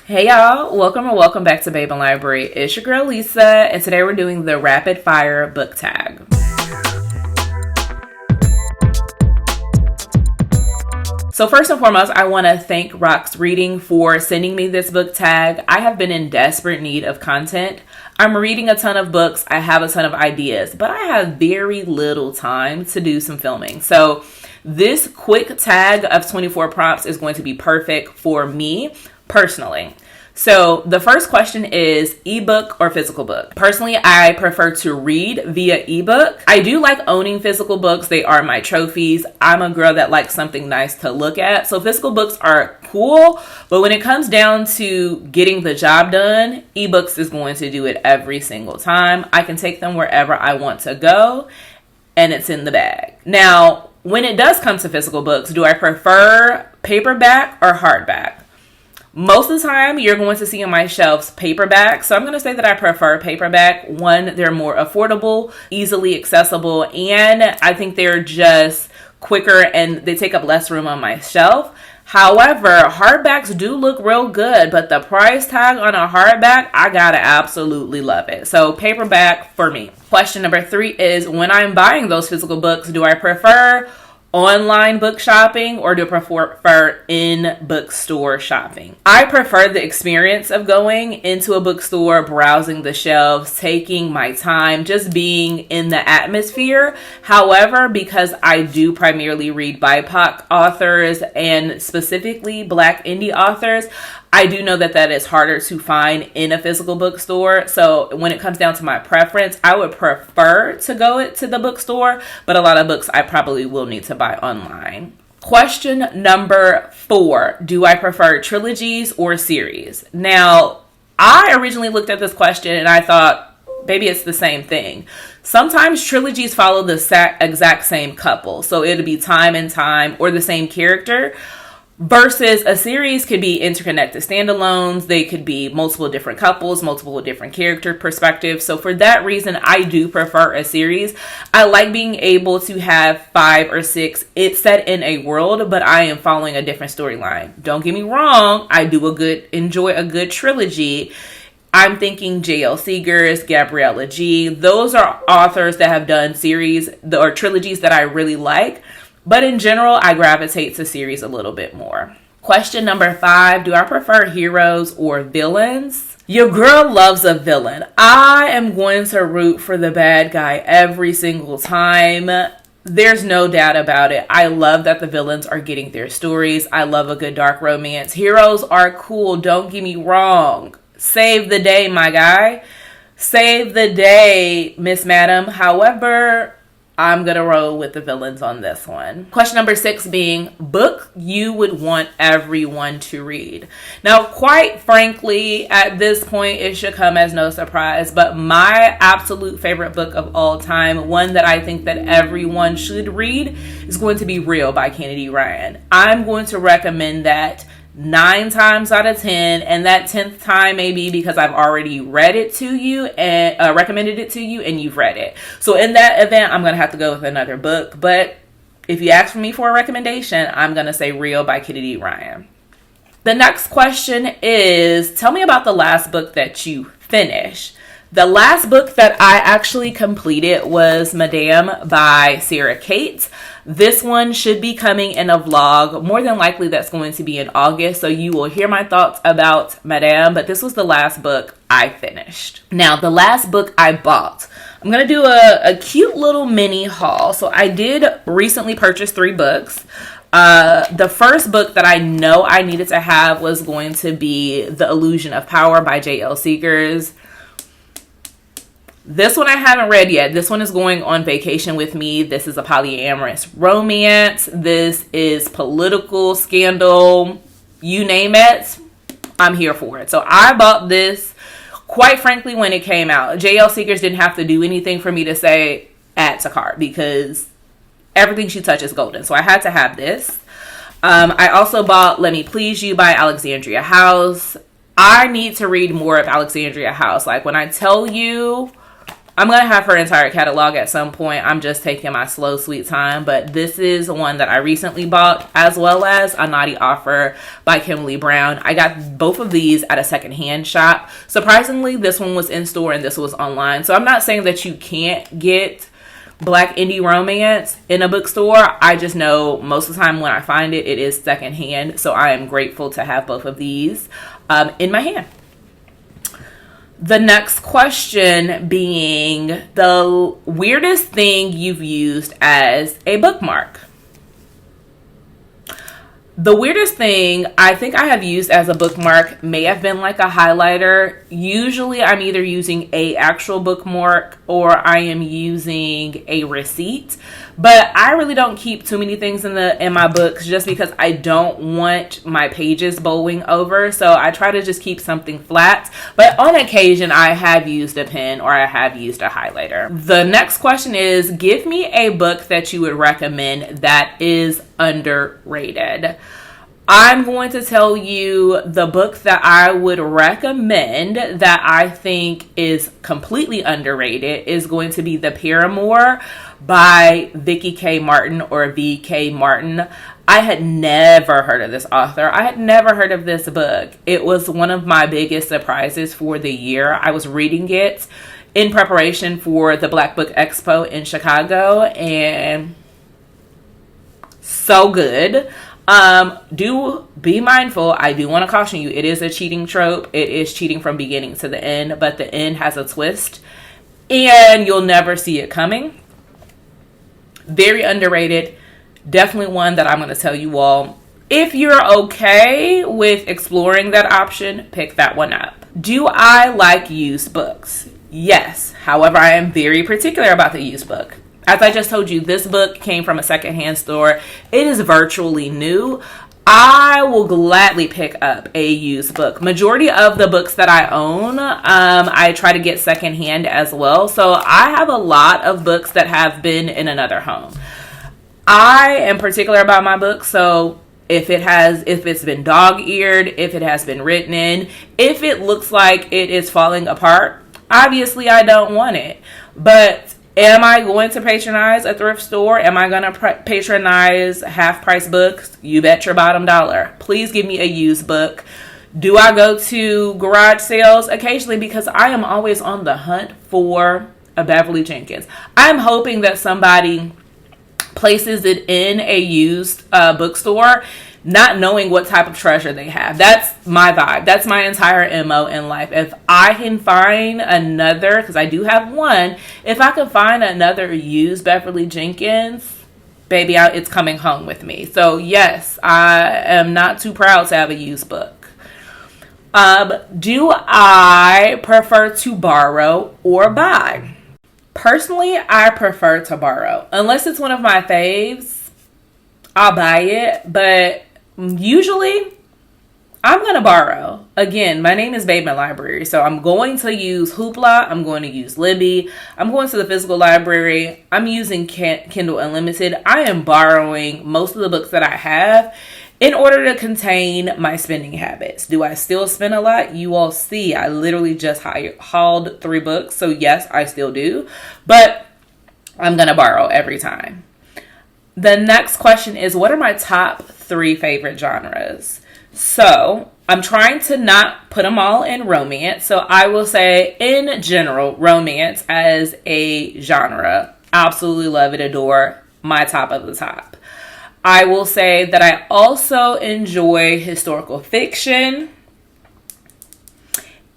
Hey y'all, welcome back to Babeinlibrary. It's your girl Lisa, and today we're doing the rapid fire book tag. So first and foremost, I want to thank Rox Reading for sending me this book tag. I have been in desperate need of content. I'm reading a ton of books, I have a ton of ideas, but I have very little time to do some filming. So this quick tag of 24 prompts is going to be perfect for me personally. So the first question is ebook or physical book. Personally, I prefer to read via ebook. I do like owning physical books. They are my trophies. I'm a girl that likes something nice to look at. So physical books are cool, but when it comes down to getting the job done, ebooks is going to do it every single time. I can take them wherever I want to go and it's in the bag. Now, when it does come to physical books, do I prefer paperback or hardback? Most of the time, you're going to see on my shelves paperback. So I'm going to say that I prefer paperback. One, they're more affordable, easily accessible, and I think they're just quicker and they take up less room on my shelf. However, hardbacks do look real good, but the price tag on a hardback, I gotta absolutely love it. So paperback for me. Question number 3 is, when I'm buying those physical books, do I prefer online book shopping or do I prefer in bookstore shopping? I prefer the experience of going into a bookstore, browsing the shelves, taking my time, just being in the atmosphere. However, because I do primarily read BIPOC authors and specifically Black indie authors, I do know that that is harder to find in a physical bookstore. So when it comes down to my preference, I would prefer to go to the bookstore, but a lot of books I probably will need to buy online. Question number 4, do I prefer trilogies or series? Now, I originally looked at this question and I thought, maybe it's the same thing. Sometimes trilogies follow the exact same couple. So it'll be time and time or the same character. Versus a series could be interconnected standalones. They could be multiple different couples, multiple different character perspectives. So for that reason, I do prefer a series. I like being able to have 5 or 6. It's set in a world, but I am following a different storyline. Don't get me wrong. I do enjoy a good trilogy. I'm thinking J.L. Seegers, Gabriella G. Those are authors that have done series or trilogies that I really like. But in general, I gravitate to series a little bit more. Question number 5, do I prefer heroes or villains? Your girl loves a villain. I am going to root for the bad guy every single time. There's no doubt about it. I love that the villains are getting their stories. I love a good dark romance. Heroes are cool, don't get me wrong. Save the day, my guy. Save the day, Miss Madam. However, I'm going to roll with the villains on this one. Question number 6 being, book you would want everyone to read. Now, quite frankly, at this point, it should come as no surprise, but my absolute favorite book of all time, one that I think that everyone should read, is going to be Real by Kennedy Ryan. I'm going to recommend that 9 times out of 10, and that 10th time may be because I've already read it to you and recommended it to you and you've read it. So in that event, I'm going to have to go with another book. But if you ask me for a recommendation, I'm going to say Real by Kennedy Ryan. The next question is, tell me about the last book that you finished. The last book that I actually completed was Madame by Sarah Kate. This one should be coming in a vlog. More than likely that's going to be in August, so you will hear my thoughts about Madame, but this was the last book I finished. Now, the last book I bought. I'm going to do a cute little mini haul. So I did recently purchase 3 books. The first book that I know I needed to have was going to be The Illusion of Power by J.L. Seegers. This one I haven't read yet. This one is going on vacation with me. This is a polyamorous romance. This is political scandal. You name it, I'm here for it. So I bought this, quite frankly, when it came out. J.L. Seegers didn't have to do anything for me to say add to cart because everything she touches golden. So I had to have this. I also bought Let Me Please You by Alexandria House. I need to read more of Alexandria House. Like when I tell you, I'm going to have her entire catalog at some point. I'm just taking my slow, sweet time. But this is one that I recently bought, as well as A Naughty Offer by Kimberly Brown. I got both of these at a secondhand shop. Surprisingly, this one was in store and this was online. So I'm not saying that you can't get Black indie romance in a bookstore. I just know most of the time when I find it, it is secondhand. So I am grateful to have both of these in my hand. The next question being the weirdest thing you've used as a bookmark. The weirdest thing I think I have used as a bookmark may have been like a highlighter. Usually I'm either using a actual bookmark or I am using a receipt. But I really don't keep too many things in my books just because I don't want my pages bowing over. So I try to just keep something flat. But on occasion I have used a pen or I have used a highlighter. The next question is, give me a book that you would recommend that is underrated. I'm going to tell you the book that I would recommend that I think is completely underrated is going to be The Paramour by Vicky K. Martin or V.K. Martin. I had never heard of this author. I had never heard of this book. It was one of my biggest surprises for the year. I was reading it in preparation for the Black Book Expo in Chicago, and so good. Do be mindful. I do want to caution you. It is a cheating trope. It is cheating from beginning to the end, but the end has a twist and you'll never see it coming. Very underrated. Definitely one that I'm going to tell you all. If you're okay with exploring that option, pick that one up. Do I like used books? Yes. However, I am very particular about the used book. As I just told you, this book came from a secondhand store. It is virtually new. I will gladly pick up a used book. Majority of the books that I own, I try to get secondhand as well. So I have a lot of books that have been in another home. I am particular about my books, so if it's been dog-eared, if it has been written in, if it looks like it is falling apart, obviously I don't want it. But am I going to patronize a thrift store? Am I going to patronize half-price books? You bet your bottom dollar. Please give me a used book. Do I go to garage sales? Occasionally, because I am always on the hunt for a Beverly Jenkins. I'm hoping that somebody places it in a used bookstore, not knowing what type of treasure they have. That's my vibe. That's my entire MO in life. If I can find another, because I do have one, if I can find another used Beverly Jenkins, baby, it's coming home with me. So yes, I am not too proud to have a used book. Do I prefer to borrow or buy? Personally, I prefer to borrow. Unless it's one of my faves, I'll buy it. But usually, I'm going to borrow. Again, my name is Babeinlibrary, so I'm going to use Hoopla. I'm going to use Libby. I'm going to the physical library. I'm using Kindle Unlimited. I am borrowing most of the books that I have in order to contain my spending habits. Do I still spend a lot? You all see, I literally just hauled 3 books. So yes, I still do. But I'm going to borrow every time. The next question is, what are my top 3 favorite genres? So I'm trying to not put them all in romance. So I will say, in general, romance as a genre. Absolutely love it, adore. My top of the top. I will say that I also enjoy historical fiction.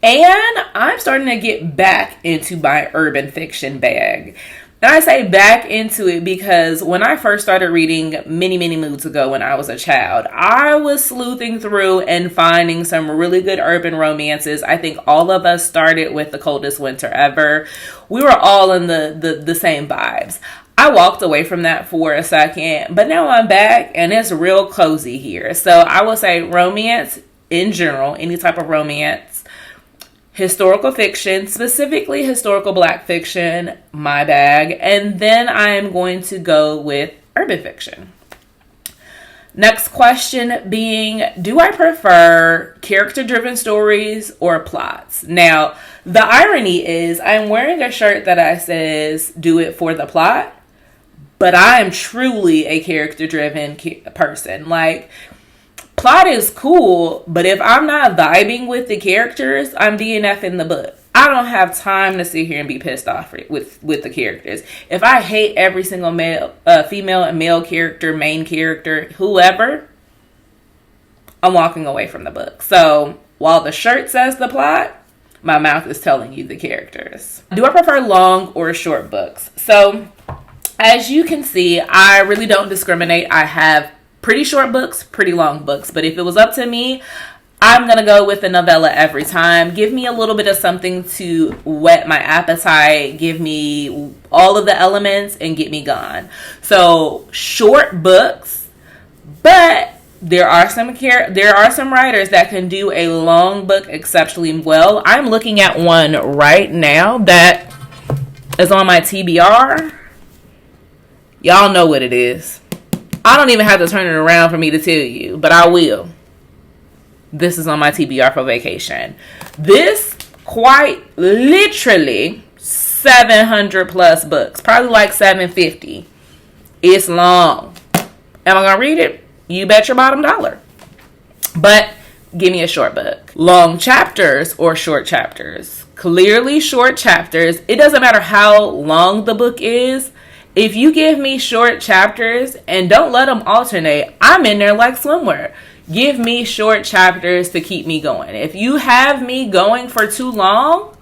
And I'm starting to get back into my urban fiction bag. And I say back into it because when I first started reading many, many moons ago when I was a child, I was sleuthing through and finding some really good urban romances. I think all of us started with The Coldest Winter Ever. We were all in the same vibes. I walked away from that for a second, but now I'm back and it's real cozy here. So I will say romance in general, any type of romance, historical fiction, specifically historical Black fiction, my bag. And then I am going to go with urban fiction. Next question being, do I prefer character-driven stories or plots? Now, the irony is I'm wearing a shirt that says, do it for the plot, but I am truly a character-driven person. Like, plot is cool, but if I'm not vibing with the characters, I'm DNFing the book. I don't have time to sit here and be pissed off with the characters. If I hate every single female and male character, main character, whoever, I'm walking away from the book. So while the shirt says the plot, my mouth is telling you the characters. Do I prefer long or short books? So as you can see, I really don't discriminate. I have pretty short books, pretty long books. But if it was up to me, I'm going to go with a novella every time. Give me a little bit of something to whet my appetite. Give me all of the elements and get me gone. So short books, but there are some writers that can do a long book exceptionally well. I'm looking at one right now that is on my TBR. Y'all know what it is. I don't even have to turn it around for me to tell you, but I will. This is on my TBR for vacation. This quite literally 700 plus books, probably like 750. It's long. Am I gonna read it? You bet your bottom dollar. But give me a short book. Long chapters or short chapters? Clearly short chapters. It doesn't matter how long the book is. If you give me short chapters and don't let them alternate, I'm in there like swimwear. Give me short chapters to keep me going. If you have me going for too long,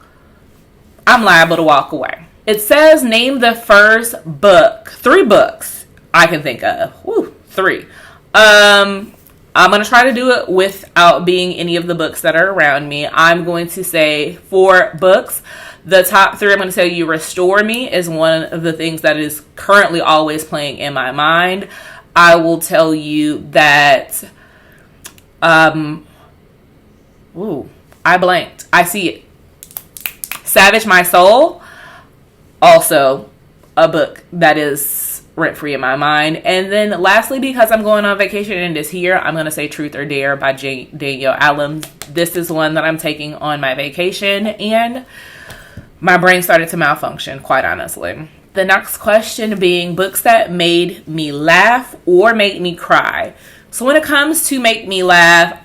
I'm liable to walk away. It says name the first book. 3 books I can think of. 3. I'm going to try to do it without being any of the books that are around me. I'm going to say 4 books. The top 3, I'm going to tell you, Restore Me is one of the things that is currently always playing in my mind. I will tell you that, I blanked. I see it. Savage My Soul, also a book that is rent-free in my mind. And then lastly, because I'm going on vacation and it's here, I'm going to say Truth or Dare by Danielle Allen. This is one that I'm taking on my vacation, and my brain started to malfunction, quite honestly. The next question being books that made me laugh or make me cry. So when it comes to make me laugh,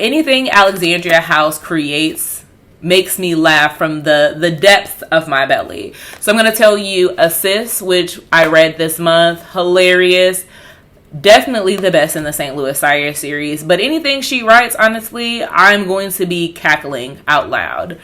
anything Alexandria House creates makes me laugh from the depths of my belly. So I'm going to tell you Assist, which I read this month. Hilarious. Definitely the best in the St. Louis Sire series. But anything she writes, honestly, I'm going to be cackling out loud.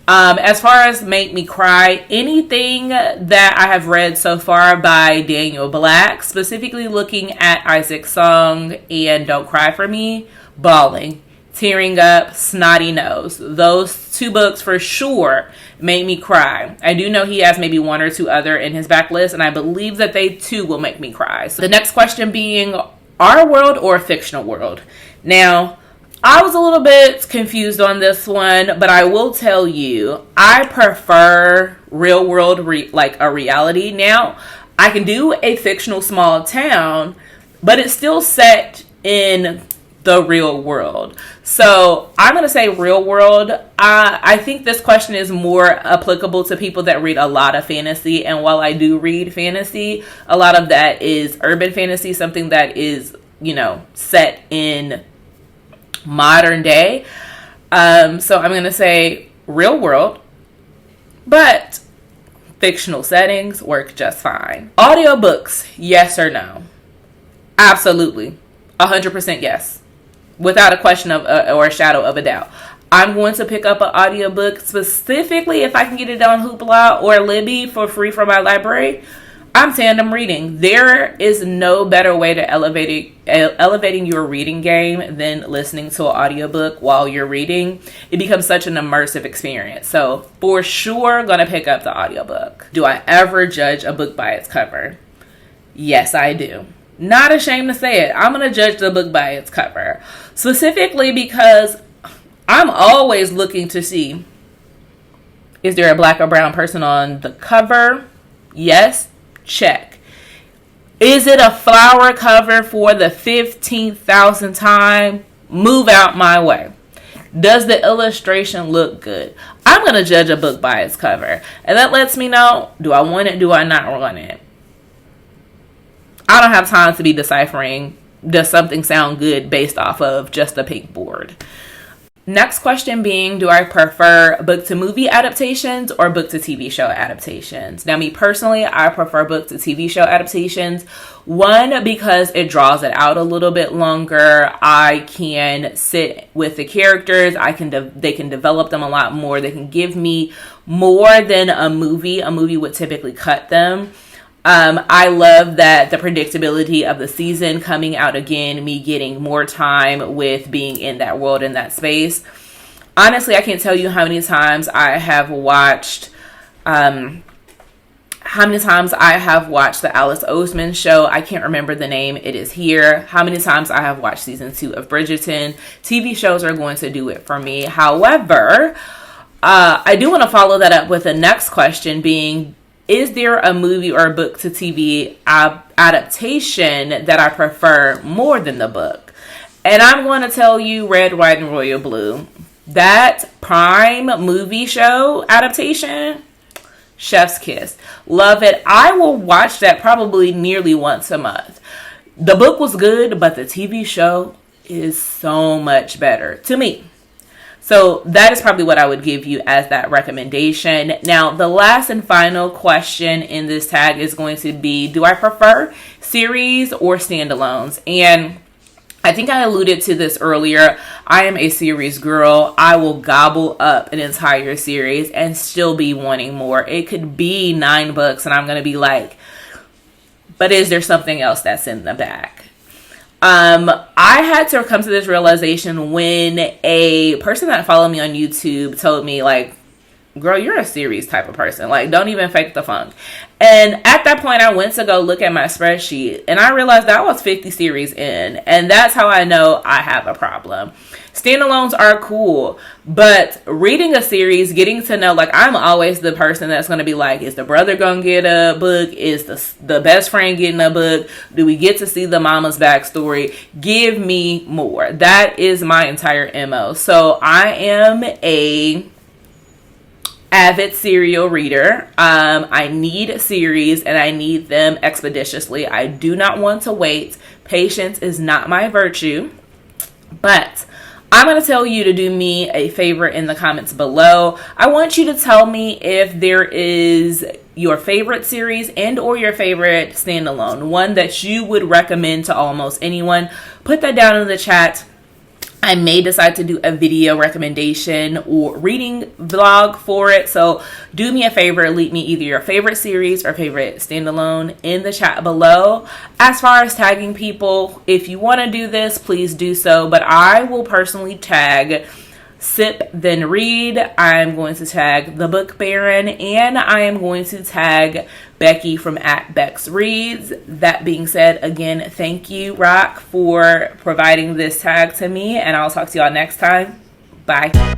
As far as make me cry, anything that I have read so far by Daniel Black, specifically looking at Isaac's Song and Don't Cry for Me, bawling, tearing up, snotty nose. Those 2 books for sure made me cry. I do know he has maybe 1 or 2 other in his backlist, and I believe that they too will make me cry. So the next question being our world or fictional world. Now, I was a little bit confused on this one, but I will tell you, I prefer real world, like a reality. Now, I can do a fictional small town, but it's still set in the real world. So I'm going to say real world. I think this question is more applicable to people that read a lot of fantasy. And while I do read fantasy, a lot of that is urban fantasy, something that is, set in modern day. So I'm going to say real world, but fictional settings work just fine. Audiobooks, yes or no? Absolutely. 100% yes. Without a question of or a shadow of a doubt. I'm going to pick up an audiobook, specifically if I can get it on Hoopla or Libby for free from my library. I'm tandem reading. There is no better way to elevating your reading game than listening to an audiobook while you're reading. It becomes such an immersive experience. So for sure, gonna pick up the audiobook. Do I ever judge a book by its cover? Yes, I do. Not ashamed to say it. I'm gonna judge the book by its cover. Specifically because I'm always looking to see, is there a black or brown person on the cover? Yes. Check. Is it a flower cover for the 15,000th time? Move out my way. Does the illustration look good? I'm going to judge a book by its cover. And that lets me know, do I want it? Do I not want it? I don't have time to be deciphering, does something sound good based off of just a pink board? Next question being, do I prefer book to movie adaptations or book to TV show adaptations? Now, me personally, I prefer book to TV show adaptations. One, because it draws it out a little bit longer. I can sit with the characters. They can develop them a lot more. They can give me more than a movie. A movie would typically cut them. I love that the predictability of the season coming out again, me getting more time with being in that world, in that space. Honestly, I can't tell you how many times I have watched, the Alice Oseman show. I can't remember the name. It is here. How many times I have watched season 2 of Bridgerton. TV shows are going to do it for me. However, I do want to follow that up with the next question being, is there a movie or a book to TV adaptation that I prefer more than the book? And I'm going to tell you Red, White, and Royal Blue. That Prime movie show adaptation, chef's kiss. Love it. I will watch that probably nearly once a month. The book was good, but the TV show is so much better to me. So that is probably what I would give you as that recommendation. Now, the last and final question in this tag is going to be, do I prefer series or standalones? And I think I alluded to this earlier. I am a series girl. I will gobble up an entire series and still be wanting more. It could be 9 books and I'm going to be like, but is there something else that's in the back? I had to come to this realization when a person that followed me on YouTube told me, like, girl, you're a series type of person. Like, don't even fake the funk. And at that point, I went to go look at my spreadsheet and I realized that I was 50 series in. And that's how I know I have a problem. Standalones are cool, but reading a series, getting to know, like, I'm always the person that's going to be like, is the brother going to get a book? Is the best friend getting a book? Do we get to see the mama's backstory? Give me more. That is my entire MO. So I am a avid serial reader. I need series and I need them expeditiously. I do not want to wait. Patience is not my virtue, but I'm going to tell you to do me a favor in the comments below. I want you to tell me if there is your favorite series and or your favorite standalone, one that you would recommend to almost anyone. Put that down in the chat. I may decide to do a video recommendation or reading vlog for it. So do me a favor, leave me either your favorite series or favorite standalone in the chat below. As far as tagging people, if you want to do this, please do so. But I will personally tag Sip Then Read. I'm going to tag The Book Baron, and I am going to tag Becky from @Bex Reads. That being said, again, thank you, Rock, for providing this tag to me, and I'll talk to y'all next time. Bye.